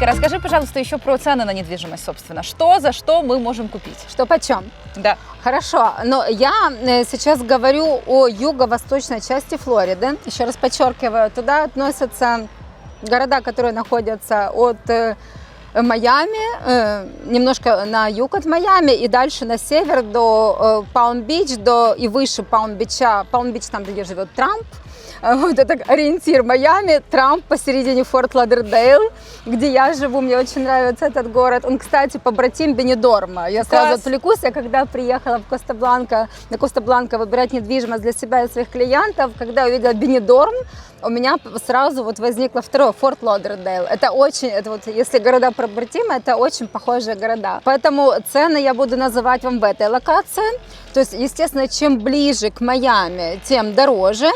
Вероника, расскажи, пожалуйста, еще про цены на недвижимость, собственно. Что за что мы можем купить? Что почем? Да. Хорошо, но я сейчас говорю о юго-восточной части Флориды. Еще раз подчеркиваю, туда относятся города, которые находятся от Майами, немножко на юг от Майами и дальше на север до Палм-Бич, и выше Палм-Бича. Палм-Бич там, где живет Трамп. Вот это ориентир Майами, Трамп посередине Форт Лодердейл, где я живу, мне очень нравится этот город. Он, кстати, побратим Бенидорма. Я сразу отвлекусь, я когда приехала в Коста-Бланка, на Коста-Бланка выбирать недвижимость для себя и своих клиентов, когда увидела Бенидорм, у меня сразу вот возникло второе, Форт Лодердейл. Это вот, если города побратимы, это очень похожие города. Поэтому цены я буду называть вам в этой локации. То есть, естественно, чем ближе к Майами, тем дороже.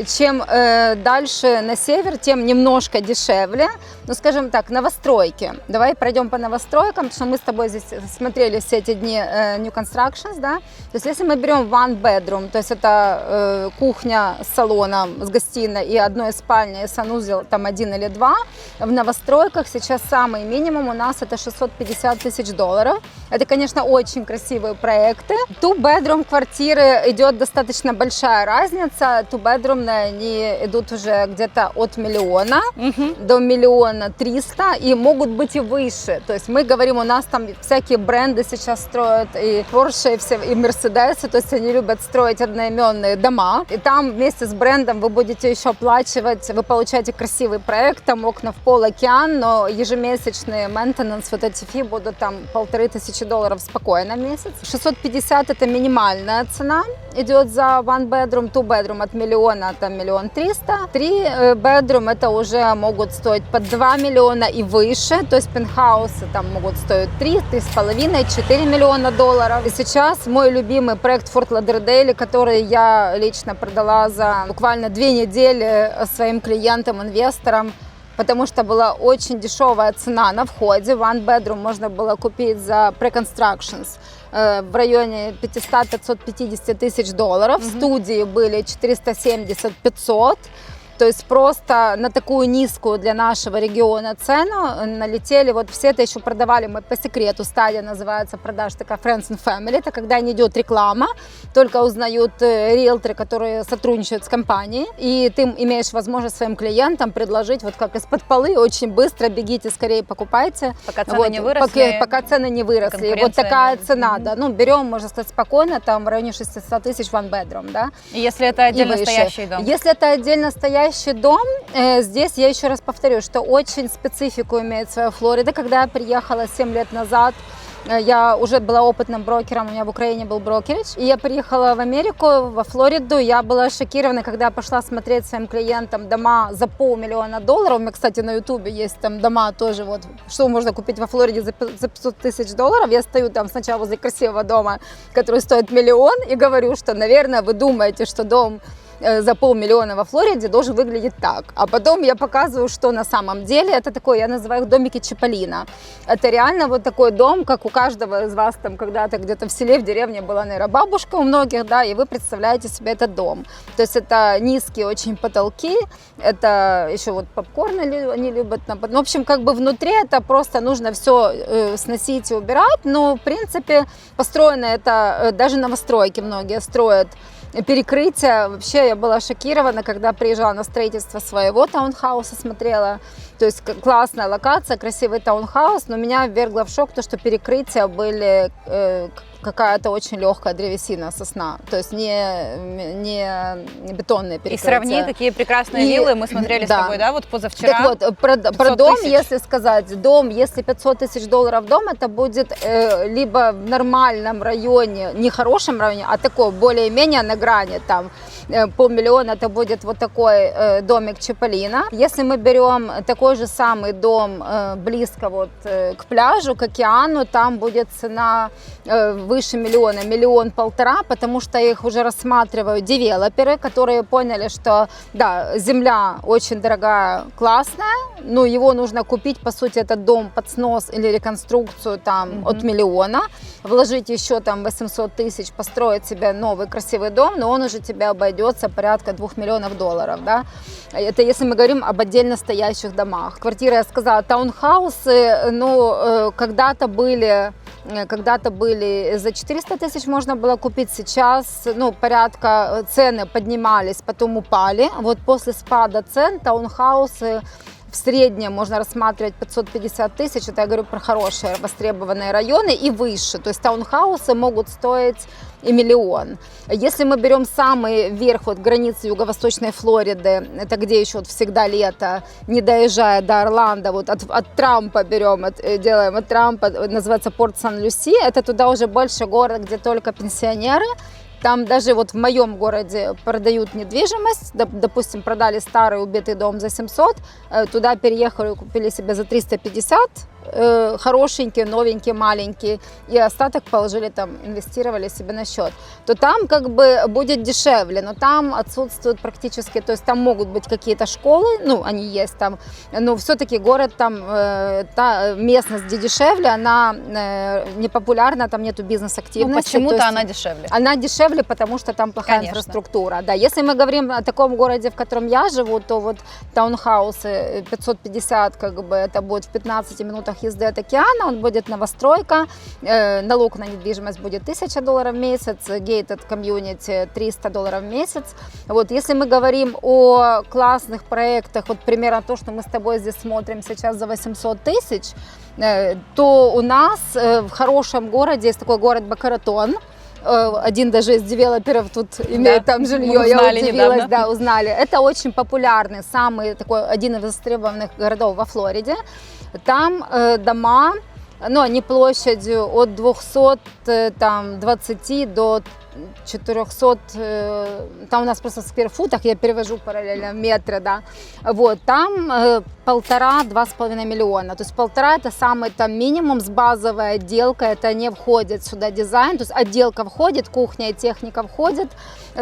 Чем дальше на север, тем немножко дешевле. Ну, скажем так, новостройки. Давай пройдем по новостройкам, потому что мы с тобой здесь смотрели все эти дни New Constructions, да. То есть, если мы берем one bedroom, то есть это кухня с салоном, с гостиной и одной спальней, и санузел, там 1 или 2, в новостройках сейчас самый минимум у нас это $650 тысяч. Это, конечно, очень красивые проекты. Two bedroom квартиры идет достаточно большая разница. Two bedroom они идут уже где-то от миллиона до 1 300 000 и могут быть и выше. То есть мы говорим, у нас там всякие бренды сейчас строят, и Porsche, и Mercedes, то есть они любят строить одноименные дома. И там вместе с брендом вы будете еще оплачивать, вы получаете красивый проект, там окна в пол, океан, но ежемесячные maintenance, вот эти фи будут там $1500 спокойно в месяц. 650 это минимальная цена, идет за one bedroom, two bedroom от миллиона, там 1 300 000. 3 bedroom это уже могут стоить под 2 миллиона и выше, то есть пентхаусы там могут стоить 3, 3,5, 4 миллиона долларов. И сейчас мой любимый проект в Форт Лодердейле, который я лично продала за буквально 2 недели своим клиентам, инвесторам, потому что была очень дешевая цена на входе. One bedroom можно было купить за pre-constructions в районе $500-550 тысяч. Студии были 470-500. То есть просто на такую низкую для нашего региона цену налетели. Вот все это еще продавали мы по секрету. Стадия называется продаж такая Friends and Family. Это когда не идет реклама, только узнают риэлторы, которые сотрудничают с компанией. И ты имеешь возможность своим клиентам предложить вот как из-под полы, очень быстро бегите, скорее покупайте. Пока цены не выросли. Пока цены не выросли. И вот такая цена, да. Ну, берем, можно сказать, спокойно, там в районе 600 тысяч one bedroom, да. И если это отдельно стоящий дом? Если это отдельно стоящий дом, здесь я еще раз повторю, что очень специфику имеет своя Флорида. Когда я приехала 7 лет назад, я уже была опытным брокером, у меня в Украине был брокеридж, и я приехала в Америку, во Флориду. Я была шокирована, когда я пошла смотреть своим клиентам дома за $500 000. У меня, кстати, на ютубе есть там дома тоже, вот, что можно купить во Флориде за $500 тысяч. Я стою там сначала возле красивого дома, который стоит $1 000 000, и говорю, что, наверное, вы думаете, что дом за $500 000 во Флориде должен выглядеть так. А потом я показываю, что на самом деле это такое, я называю их домики Чиполлино. Это реально вот такой дом, как у каждого из вас там когда-то где-то в селе, в деревне была, наверное, бабушка у многих, да, и вы представляете себе этот дом. То есть это низкие очень потолки, это еще вот попкорн они любят. Ну, в общем, как бы внутри это просто нужно все сносить и убирать, но, в принципе, построено это, даже новостройки многие строят, перекрытие. Вообще я была шокирована, когда приезжала на строительство своего таунхауса, смотрела. То есть классная локация, красивый таунхаус, но меня ввергло в шок то, что перекрытия были какая-то очень легкая древесина, сосна. То есть не бетонные перекрытия. И сравни такие прекрасные виллы, мы смотрели с тобой, да, вот позавчера. Так вот, про дом, если сказать, дом, если $500 тысяч дом, это будет либо в нормальном районе, не хорошем районе, а такой более-менее на грани, там, $500 000 это будет вот такой домик Чиполлино. Если мы берем такой же самый дом близко вот к пляжу, к океану, там будет цена выше миллиона, 1,5 миллиона, потому что их уже рассматривают девелоперы, которые поняли, что да, земля очень дорогая, классная, но его нужно купить, по сути, этот дом под снос или реконструкцию там от миллиона, вложить еще там 800 тысяч, построить себе новый красивый дом, но он уже тебе обойдется порядка $2 миллионов, да. Это если мы говорим об отдельно стоящих домах. Квартиры, я сказала, таунхаусы, ну, когда-то были за 400 тысяч можно было купить, сейчас, ну, порядка, цены поднимались, потом упали. Вот после спада цен таунхаусы в среднем можно рассматривать 550 тысяч, это я говорю про хорошие востребованные районы и выше, то есть таунхаусы могут стоить и 1 миллион. Если мы берем самый верх, вот границы юго-восточной Флориды, это где еще вот всегда лето, не доезжая до Орландо, вот от Трампа берем, делаем от Трампа, называется Порт Сан-Люси, это туда уже больше город, где только пенсионеры. Там даже вот в моем городе продают недвижимость, допустим, продали старый убитый дом за 700, туда переехали, купили себе за 350, хорошенький, новенький, маленький, и остаток положили там, инвестировали себе на счет, то там как бы будет дешевле, но там отсутствует практически, то есть там могут быть какие-то школы, ну, они есть там, но все-таки город там, та местность, где дешевле, она не популярна, там нету бизнес-активности. Ну, почему-то она дешевле. Она дешевле, потому что там плохая инфраструктура. Да, если мы говорим о таком городе, в котором я живу, то вот таунхаусы 550, как бы это будет в 15 минутах езды от океана, он будет новостройка, налог на недвижимость будет $1000 в месяц, gated community $300 в месяц. Вот, если мы говорим о классных проектах, вот примерно то, что мы с тобой здесь смотрим сейчас за 800 тысяч, то у нас в хорошем городе есть такой город Бока-Ратон. Один даже из девелоперов тут имеет там жилье, я удивилась, недавно. Да, узнали. Это очень популярный, самый такой, один из востребованных городов во Флориде. Там дома, ну, они площадью от 220 до 400, там у нас просто в скверфутах, я перевожу параллельно в метры, да, вот, там 1,5–2,5 миллиона, то есть 1,5 это самый там минимум с базовой отделкой, это не входит сюда дизайн, то есть отделка входит, кухня и техника входит,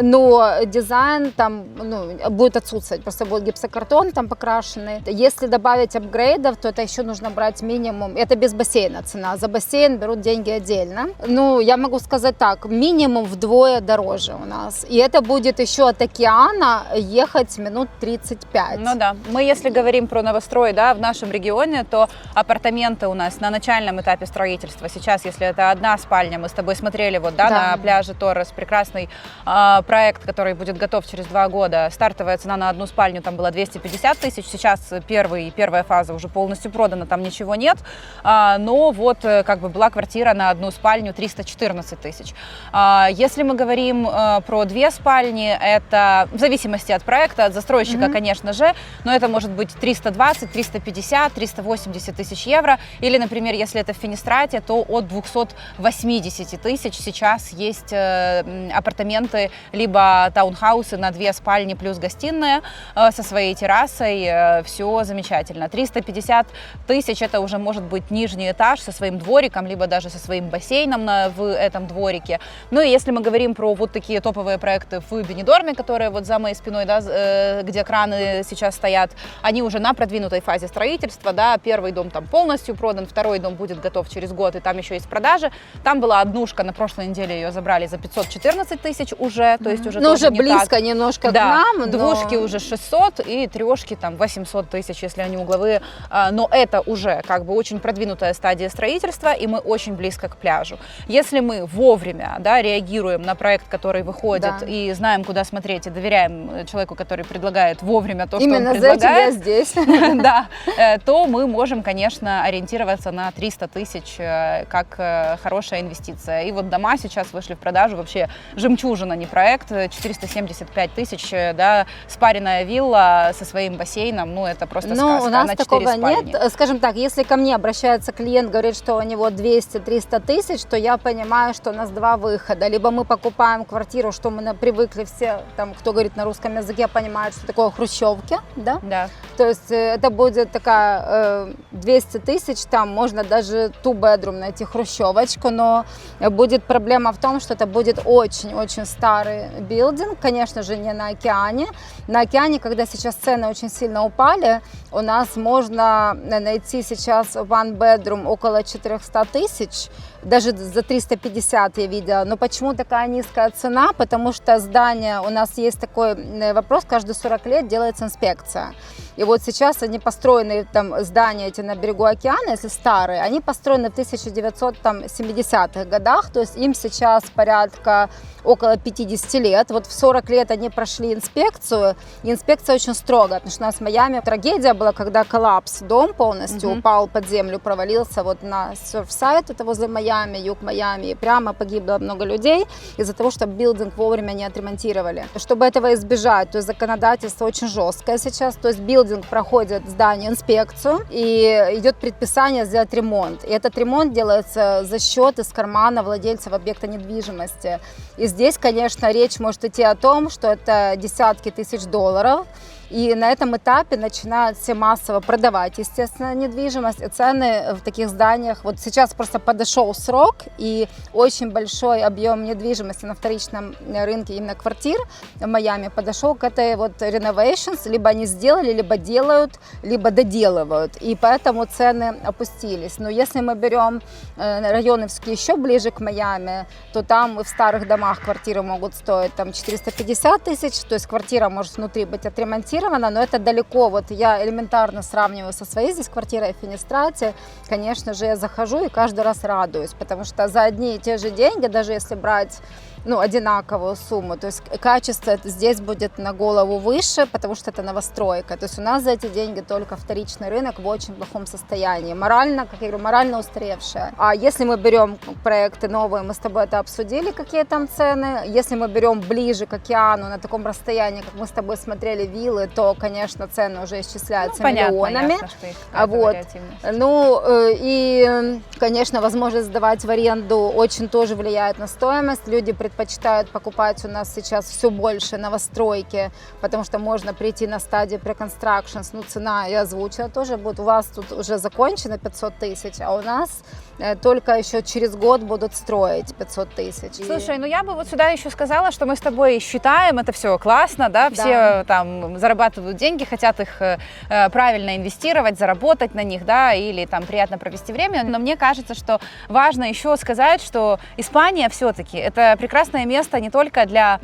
но дизайн там, ну, будет отсутствовать, просто будет гипсокартон там покрашенный. Если добавить апгрейдов, то это еще нужно брать минимум, это без бассейна цена, за бассейн берут деньги отдельно. Ну, я могу сказать так, минимум вдвое дороже у нас, и это будет еще от океана ехать минут 35. Ну да, мы если говорим про новострой, да, в нашем регионе, то апартаменты у нас на начальном этапе строительства, сейчас, если это одна спальня, мы с тобой смотрели вот, да, на пляже Торрес, прекрасный проект, который будет готов через 2 года. Стартовая цена на одну спальню там была 250 тысяч, сейчас первая фаза уже полностью продана, там ничего нет, но вот как бы была квартира на одну спальню 314 тысяч. Если мы говорим про 2 спальни, это в зависимости от проекта, от застройщика, конечно же, но это может быть 320, 350, 380 тысяч евро, или, например, если это в Финистрате, то от 280 тысяч сейчас есть апартаменты либо таунхаусы на 2 спальни плюс гостиная со своей террасой, все замечательно. 350 тысяч это уже может быть нижний этаж со своим двориком, либо даже со своим бассейном в этом дворике. Ну и если мы говорим про вот такие топовые проекты в Бенидорме, которые вот за моей спиной, да, где краны сейчас стоят, они уже на продвинутой фазе строительства, да, первый дом там полностью продан, второй дом будет готов через год, и там еще есть продажи. Там была однушка, на прошлой неделе ее забрали за 514 тысяч уже, то есть уже ну, тоже уже не близко так. немножко Да, к нам. двушки уже 600 и трешки там 800 тысяч, если они угловые, но это уже как бы очень продвинутая стадия строительства, и мы очень близко к пляжу. Если мы вовремя, да, реагируем на проект, который выходит, да, и знаем, куда смотреть, и доверяем человеку, который предлагает вовремя то, именно что он предлагает, я здесь, да, то мы можем, конечно, ориентироваться на 300 тысяч как хорошая инвестиция. И вот дома сейчас вышли в продажу, вообще жемчужина, не проект, 475 тысяч, да, спаренная вилла со своим бассейном, ну это просто сказка. У нас на 4 такого спальни. нет. Скажем так, если ко мне обращается клиент, говорит, что у него 200-300 тысяч, то я понимаю, что у нас 2 выхода. Либо мы мы покупаем квартиру, что мы привыкли все, там, кто говорит на русском языке, понимают, что такое хрущевки, да? Да. То есть это будет такая 200 тысяч, там можно даже two-bedroom найти хрущевочку, но будет проблема в том, что это будет очень-очень старый билдинг, конечно же, не на океане. На океане, когда сейчас цены очень сильно упали, у нас можно найти сейчас one bedroom около 400 тысяч, даже за 350 я видела. Но почему такая низкая цена? Потому что здание, у нас есть такой вопрос, каждые 40 лет делается инспекция. И вот сейчас они построены, там, здания эти на берегу океана, если старые, они построены в 1970-х годах, то есть им сейчас порядка около 50 лет. Вот в 40 лет они прошли инспекцию, и инспекция очень строгая, потому что у нас в Майами трагедия была, когда коллапс, дом полностью упал под землю, провалился вот на серфсайт, это возле Майами, юг Майами, и прямо погибло много людей из-за того, что билдинг вовремя не отремонтировали. Чтобы этого избежать, то есть законодательство очень жесткое сейчас, то есть билдинг проходит здание инспекцию, и идет предписание сделать ремонт. И этот ремонт делается за счет из кармана владельцев объекта недвижимости. И здесь, конечно, речь может идти о том, что это десятки тысяч долларов. И на этом этапе начинают все массово продавать, естественно, недвижимость. И цены в таких зданиях, вот сейчас просто подошел срок, и очень большой объем недвижимости на вторичном рынке именно квартир в Майами подошел к этой вот renovations. Либо они сделали, либо делают, либо доделывают. И поэтому цены опустились. Но если мы берем районы еще ближе к Майами, то там в старых домах квартиры могут стоить там 450 тысяч, то есть квартира может внутри быть отремонтирована, но это далеко. Вот я элементарно сравниваю со своей здесь квартирой в Финистрате. Конечно же, я захожу и каждый раз радуюсь, потому что за одни и те же деньги, даже если брать одинаковую сумму, то есть качество здесь будет на голову выше, потому что это новостройка. То есть у нас за эти деньги только вторичный рынок в очень плохом состоянии. Морально, как я говорю, морально устаревшая. А если мы берем проекты новые, мы с тобой это обсудили, какие там цены. Если мы берем ближе к океану, на таком расстоянии, как мы с тобой смотрели виллы, то, конечно, цены уже исчисляются миллионами. Ясно, что их вот. И, конечно, возможность сдавать в аренду очень тоже влияет на стоимость. Люди предпочитают покупать у нас сейчас все больше новостройки, потому что можно прийти на стадию pre-construction, цена я озвучила тоже будет. У вас тут уже закончено 500 тысяч, а у нас только еще через год будут строить 500 тысяч. Слушай, я бы вот сюда еще сказала, что мы с тобой считаем, это все классно, да, все там зарабатывают деньги, хотят их правильно инвестировать, заработать на них, да, или там приятно провести время, но мне кажется, что важно еще сказать, что Испания все-таки это прекрасное место не только для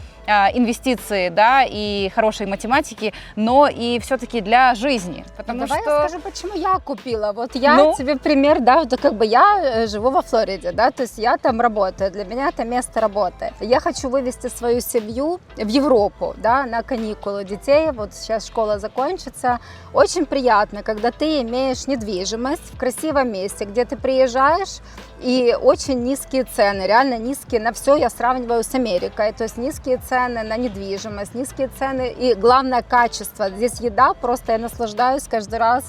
инвестиций, да, и хорошей математики, но и все-таки для жизни, потому Давай что... я скажу, почему я купила. Вот я тебе пример, да, вот как бы я живу во Флориде, да, то есть я там работаю, для меня это место работы. Я хочу вывести свою семью в Европу, да, на каникулы детей, вот сейчас школа закончится. Очень приятно, когда ты имеешь недвижимость в красивом месте, где ты приезжаешь, и очень низкие цены, реально низкие на все, я сравниваю с Америкой, то есть низкие цены на недвижимость, низкие цены и главное качество. Здесь еда, просто я наслаждаюсь каждый раз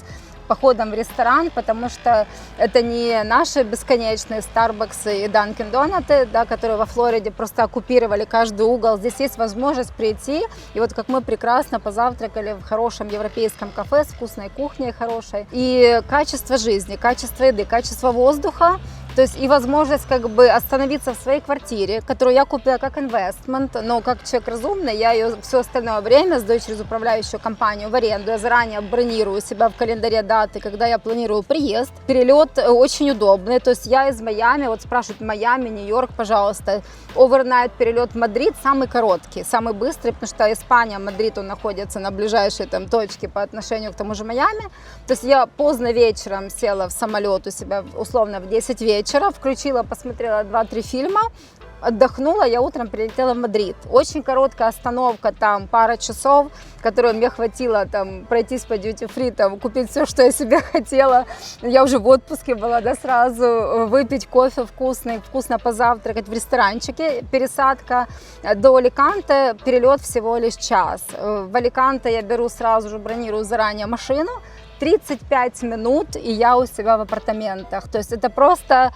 походом в ресторан, потому что это не наши бесконечные Starbucks и Dunkin' Donuts, да, которые во Флориде просто оккупировали каждый угол. Здесь есть возможность прийти, и вот как мы прекрасно позавтракали в хорошем европейском кафе с вкусной кухней хорошей. И качество жизни, качество еды, качество воздуха, то есть и возможность как бы остановиться в своей квартире, которую я купила как инвестмент, но как человек разумный, я ее все остальное время сдаю через управляющую компанию в аренду. Я заранее бронирую себя в календаре даты, когда я планирую приезд. Перелет очень удобный, то есть я из Майами, вот спрашивают Майами, Нью-Йорк, пожалуйста, овернайт перелет в Мадрид самый короткий, самый быстрый, потому что Испания, Мадрид, он находится на ближайшей там точке по отношению к тому же Майами. То есть я поздно вечером села в самолет у себя условно в 10 вечера, включила, посмотрела 2-3 фильма, отдохнула, я утром прилетела в Мадрид. Очень короткая остановка, там пара часов, которой мне хватило там пройтись по duty-free, там купить все, что я себе хотела. Я уже в отпуске была, да, сразу выпить кофе вкусный, вкусно позавтракать в ресторанчике. Пересадка до Аликанте, перелет всего лишь час. В Аликанте я беру сразу же, бронирую заранее машину, 35 минут, и я у себя в апартаментах. То есть это просто,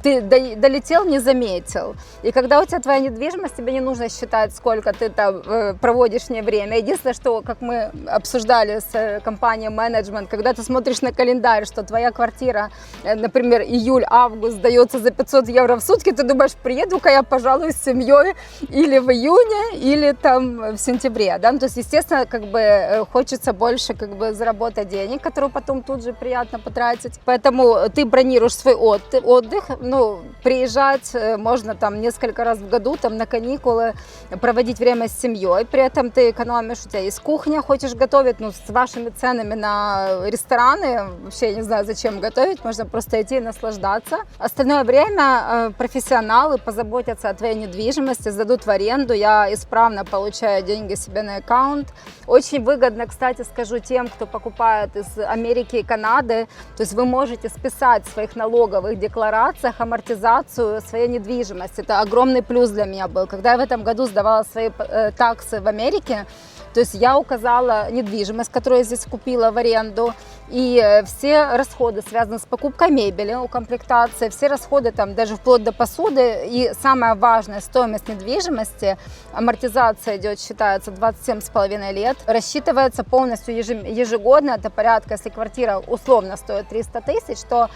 ты долетел, не заметил. И когда у тебя твоя недвижимость, тебе не нужно считать, сколько ты там проводишь в ней время. Единственное, что, как мы обсуждали с компанией менеджмент, когда ты смотришь на календарь, что твоя квартира, например, июль-август сдается за 500 евро в сутки, ты думаешь, приеду-ка я, пожалуй, с семьей или в июне, или там в сентябре, да, ну, то есть, естественно, как бы хочется больше как бы заработать денег, которые потом тут же приятно потратить, поэтому ты бронируешь свой отдых, ну, приезжать можно там несколько раз в году, там на каникулы, проводить время с семьей, при этом ты экономишь, у тебя есть кухня, хочешь готовить, ну, с вашими ценами на рестораны, вообще не знаю, зачем готовить, можно просто идти и наслаждаться. Остальное время профессионалы позаботятся о твоей недвижимости, сдадут в аренду, я исправно получаю деньги себе на аккаунт. Очень выгодно, кстати, скажу тем, кто покупает из Америки и Канады, то есть вы можете списать в своих налоговых декларациях амортизацию своей недвижимости. Это огромный плюс для меня был. Когда я в этом году сдавала свои таксы в Америке, то есть я указала недвижимость, которую я здесь купила в аренду, и все расходы, связанные с покупкой мебели, укомплектацией, все расходы, там, даже вплоть до посуды, и самая важная стоимость недвижимости, амортизация идет, считается 27,5 лет, рассчитывается полностью ежегодно, это порядка, если квартира условно стоит 300 тысяч, то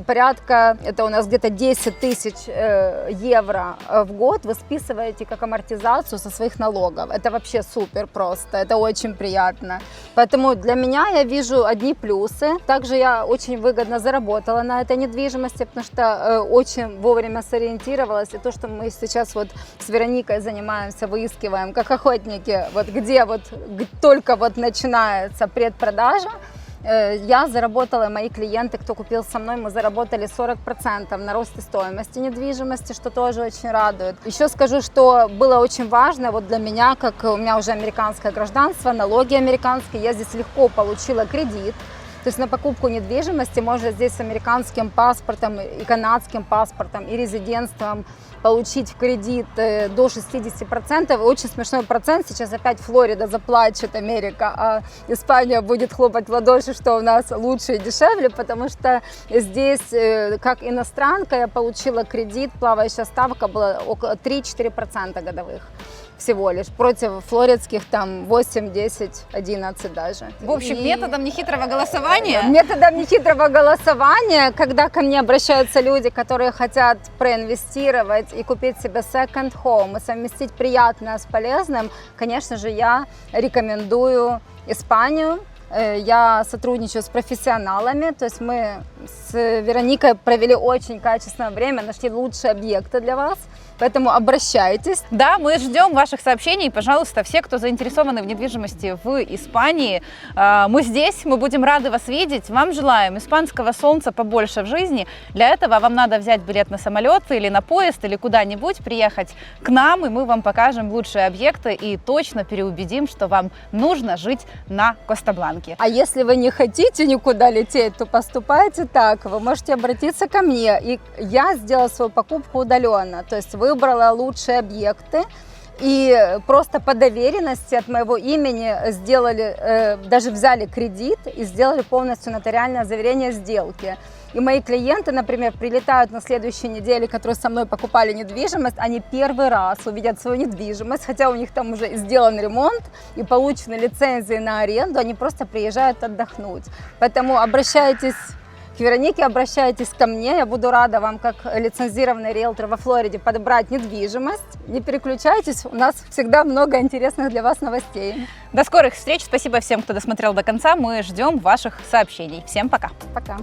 порядка, это у нас где-то 10 тысяч евро в год вы списываете как амортизацию со своих налогов. Это вообще супер просто, это очень приятно. Поэтому для меня я вижу одни плюсы. Также я очень выгодно заработала на этой недвижимости, потому что очень вовремя сориентировалась. И то, что мы сейчас вот с Вероникой занимаемся, выискиваем как охотники, вот где вот только вот начинается предпродажа, я заработала, мои клиенты, кто купил со мной, мы заработали 40% на росте стоимости недвижимости, что тоже очень радует. Еще скажу, что было очень важно вот для меня, как у меня уже американское гражданство, налоги американские, я здесь легко получила кредит. То есть на покупку недвижимости можно здесь с американским паспортом и канадским паспортом и резидентством получить в кредит до 60%. Очень смешной процент. Сейчас опять Флорида заплачет, Америка, а Испания будет хлопать в ладоши, что у нас лучше и дешевле, потому что здесь, как иностранка, я получила кредит, плавающая ставка была около 3-4% годовых всего лишь, против флоридских там 8, 10, 11 даже. В общем, методом нехитрого голосования? Методом нехитрого голосования, когда ко мне обращаются люди, которые хотят проинвестировать и купить себе second home, и совместить приятное с полезным, конечно же, я рекомендую Испанию. Я сотрудничаю с профессионалами, то есть мы с Вероникой провели очень качественное время, нашли лучшие объекты для вас, поэтому обращайтесь. Да, мы ждем ваших сообщений, пожалуйста, все, кто заинтересованы в недвижимости в Испании, мы здесь, мы будем рады вас видеть, вам желаем испанского солнца побольше в жизни, для этого вам надо взять билет на самолет или на поезд, или куда-нибудь, приехать к нам, и мы вам покажем лучшие объекты и точно переубедим, что вам нужно жить на Коста-Бланке. А если вы не хотите никуда лететь, то поступайте так. Вы можете обратиться ко мне. И я сделала свою покупку удаленно. То есть выбрала лучшие объекты. И просто по доверенности от моего имени сделали, даже взяли кредит и сделали полностью нотариальное заверение сделки. И мои клиенты, например, прилетают на следующей неделе, которые со мной покупали недвижимость, они первый раз увидят свою недвижимость, хотя у них там уже сделан ремонт и получены лицензии на аренду, они просто приезжают отдохнуть. Поэтому обращайтесь к Веронике, обращайтесь ко мне, я буду рада вам, как лицензированный риэлтор во Флориде, подобрать недвижимость. Не переключайтесь, у нас всегда много интересных для вас новостей. До скорых встреч, спасибо всем, кто досмотрел до конца, мы ждем ваших сообщений. Всем пока. Пока.